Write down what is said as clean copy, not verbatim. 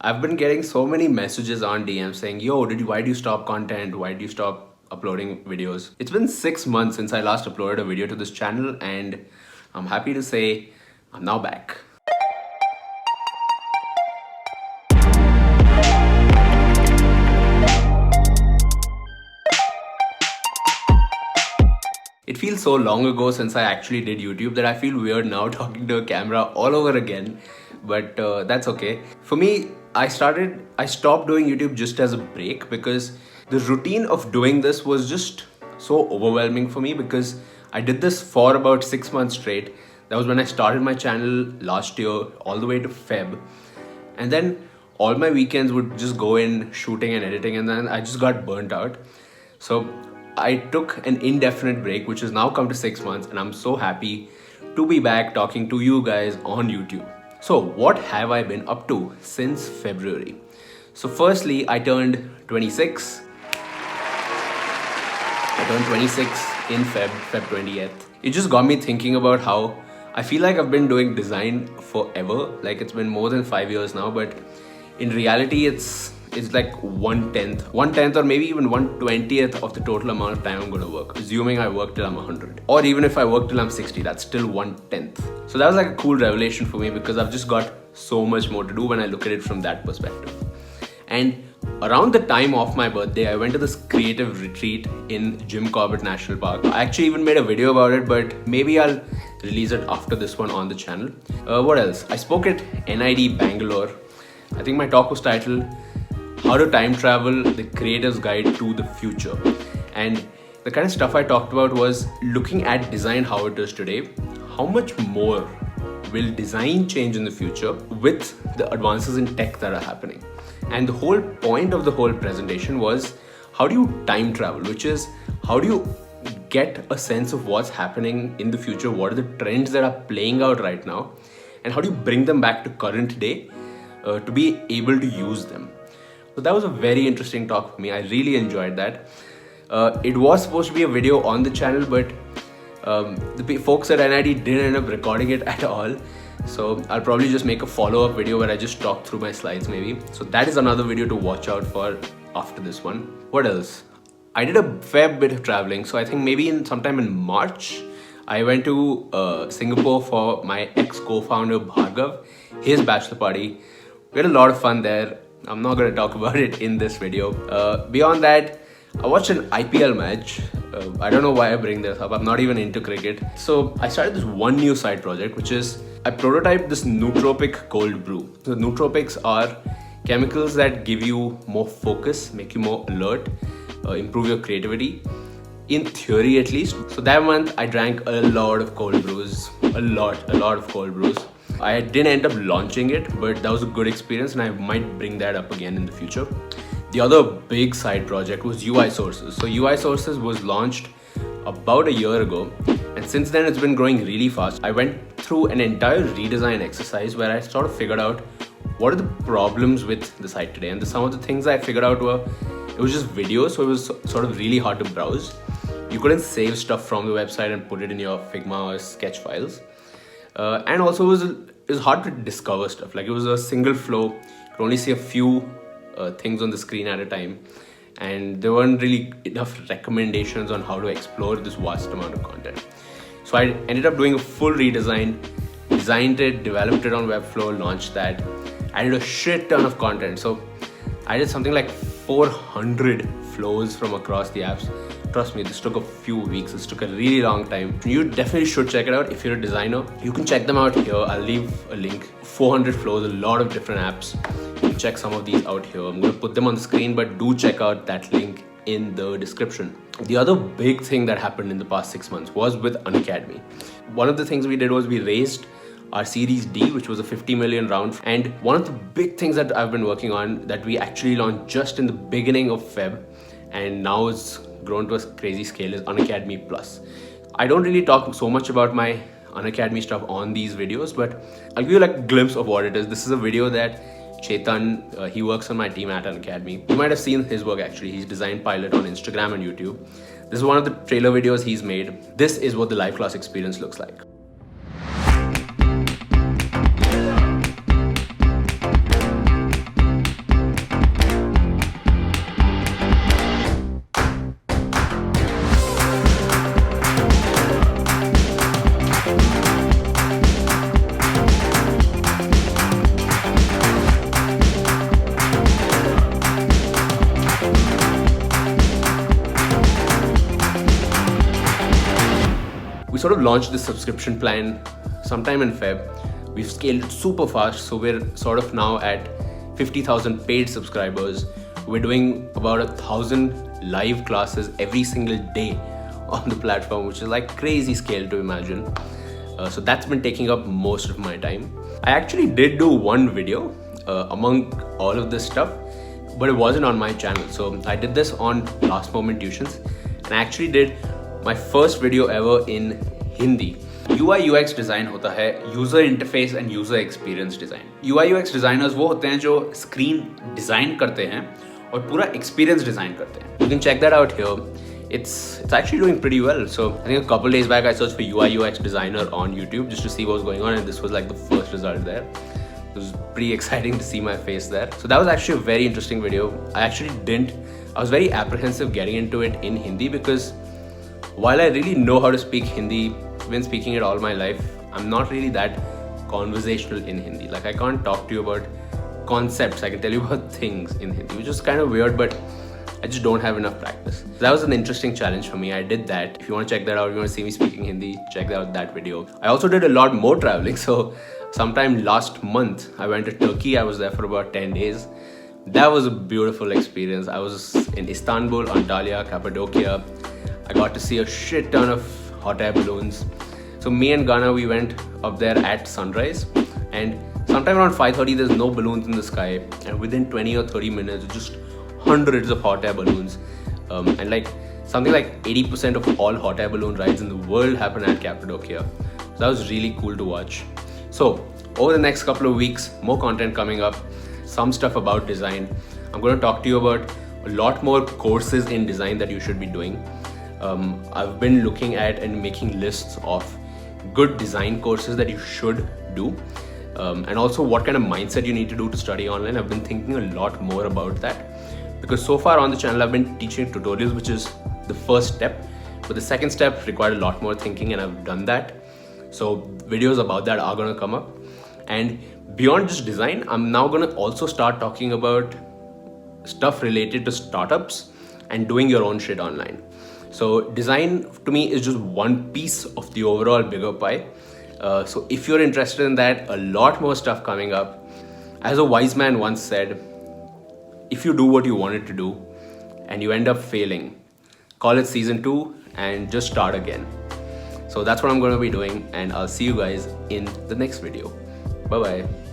I've been getting so many messages on DM saying, yo, why do you stop content? Why do you stop uploading videos? It's been 6 months since I last uploaded a video to this channel, and I'm happy to say I'm now back. It feels so long ago since I actually did YouTube that I feel weird now talking to a camera all over again, but that's okay. For me, I stopped doing YouTube just as a break because the routine of doing this was just so overwhelming for me, because I did this for about 6 months straight. That was when I started my channel last year all the way to Feb, and then all my weekends would just go in shooting and editing, and then I just got burnt out. So I took an indefinite break, which has now come to 6 months, and I'm so happy to be back talking to you guys on YouTube. So what have I been up to since February? So firstly, I turned 26. I turned 26 in Feb 20th. It just got me thinking about how I feel like I've been doing design forever. Like, it's been more than 5 years now, but in reality, it's like 1/10 or maybe even 1/20th of the total amount of time I'm going to work, assuming I work till I'm 100, or even if I work till I'm 60, that's still 1/10. So that was like a cool revelation for me, because I've just got so much more to do when I look at it from that perspective. And around the time of my birthday, I went to this creative retreat in Jim Corbett National Park. I actually even made a video about it, but maybe I'll release it after this one on the channel. What else? I spoke at NID Bangalore. I think my talk was titled How to Time Travel, the Creator's Guide to the Future. And the kind of stuff I talked about was looking at design how it is today. How much more will design change in the future with the advances in tech that are happening? And the whole point of the whole presentation was, how do you time travel? Which is, how do you get a sense of what's happening in the future? What are the trends that are playing out right now? And how do you bring them back to current day to be able to use them? So that was a very interesting talk for me. I really enjoyed that. It was supposed to be a video on the channel, but the folks at NID didn't end up recording it at all. So I'll probably just make a follow-up video where I just talk through my slides maybe. So that is another video to watch out for after this one. What else? I did a fair bit of traveling. So I think maybe sometime in March, I went to Singapore for my ex-co-founder Bhargav, his bachelor party. We had a lot of fun there. I'm not going to talk about it in this video. Beyond that, I watched an IPL match. I don't know why I bring this up. I'm not even into cricket. So I started this one new side project, which is I prototyped this nootropic cold brew. So nootropics are chemicals that give you more focus, make you more alert, improve your creativity. In theory, at least. So that month, I drank a lot of cold brews. A lot of cold brews. I didn't end up launching it, but that was a good experience, and I might bring that up again in the future. The other big side project was UI Sources. So UI Sources was launched about a year ago, and since then it's been growing really fast. I went through an entire redesign exercise where I sort of figured out what are the problems with the site today, and some of the things I figured out were, it was just videos, so it was sort of really hard to browse. You couldn't save stuff from the website and put it in your Figma or Sketch files. And also it was hard to discover stuff. Like, it was a single flow. You could only see a few things on the screen at a time. And there weren't really enough recommendations on how to explore this vast amount of content. So I ended up doing a full redesign, designed it, developed it on Webflow, launched that, added a shit ton of content. So I did something like 400 flows from across the apps. Trust me, this took a few weeks. This took a really long time. You definitely should check it out if you're a designer. You can check them out here. I'll leave a link. 400 flows, a lot of different apps. You can check some of these out here. I'm going to put them on the screen, but do check out that link in the description. The other big thing that happened in the past 6 months was with Unacademy. One of the things we did was we raised our Series D, which was a 50 million round. And one of the big things that I've been working on that we actually launched just in the beginning of Feb, and now it's grown to a crazy scale, is Unacademy Plus. I don't really talk so much about my Unacademy stuff on these videos, but I'll give you like a glimpse of what it is. This is a video that Chetan, he works on my team at Unacademy. You might have seen his work actually. He's designed Pilot on Instagram and YouTube. This is one of the trailer videos he's made. This is what the live class experience looks like. sort of launched this subscription plan sometime in Feb. We've scaled it super fast, so we're sort of now at 50,000 paid subscribers. We're doing about 1,000 live classes every single day on the platform, which is like crazy scale to imagine. So that's been taking up most of my time. I actually did do one video among all of this stuff, but it wasn't on my channel. So I did this on Last Moment Tuitions, and I actually did my first video ever in Hindi. UI UX design होता है user interface and user experience design. UI UX designers वो होते हैं जो screen design करते हैं और पूरा experience design करते हैं. You can check that out here. It's actually doing pretty well. So I think a couple days back I searched for UI UX designer on YouTube just to see what was going on, and this was like the first result there. It was pretty exciting to see my face there. So that was actually a very interesting video. I was very apprehensive getting into it in Hindi because while I really know how to speak Hindi, I've been speaking it all my life, I'm not really that conversational in Hindi. Like I can't talk to you about concepts, I can tell you about things in Hindi, which is kind of weird, but I just don't have enough practice. That was an interesting challenge for me. I did that. If you want to check that out, if you want to see me speaking Hindi, check out that video. I also did a lot more traveling. So sometime last month, I went to Turkey. I was there for about 10 days. That was a beautiful experience. I was in Istanbul, Antalya, Cappadocia. I got to see a shit ton of hot air balloons. So me and Ghana, we went up there at sunrise, and sometime around 5:30 there's no balloons in the sky, and within 20 or 30 minutes just hundreds of hot air balloons, and like something like 80% of all hot air balloon rides in the world happen at Cappadocia. So that was really cool to watch. So over the next couple of weeks, more content coming up, some stuff about design. I'm going to talk to you about a lot more courses in design that you should be doing. I've been looking at and making lists of good design courses that you should do, and also what kind of mindset you need to do to study online. I've been thinking a lot more about that because so far on the channel I've been teaching tutorials, which is the first step, but the second step required a lot more thinking, and I've done that. So videos about that are going to come up, and beyond just design, I'm now going to also start talking about stuff related to startups and doing your own shit online. So design to me is just one piece of the overall bigger pie. So if you're interested in that, a lot more stuff coming up. As a wise man once said, if you do what you wanted to do and you end up failing, call it season 2 and just start again. So that's what I'm going to be doing, and I'll see you guys in the next video. Bye bye.